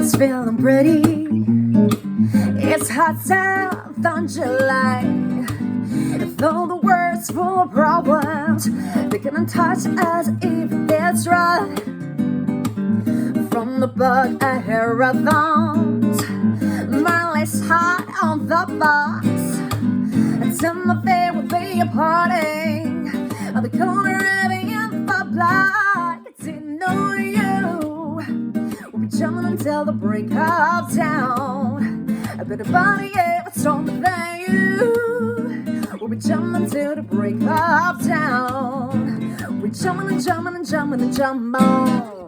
It's feeling pretty. It's hot south on July. Though the world's full of problems, they couldn't touch us if it's right. From the bug I hear a thought, my list hot on the box. Timothy will be a party on the corner in the block. Didn't know you. We'll be jumping until the break of dawn. A bit of body, yeah, what's wrong with you? We'll be jumping till the break of dawn. We're jumping and jumping and jumping and jumping on.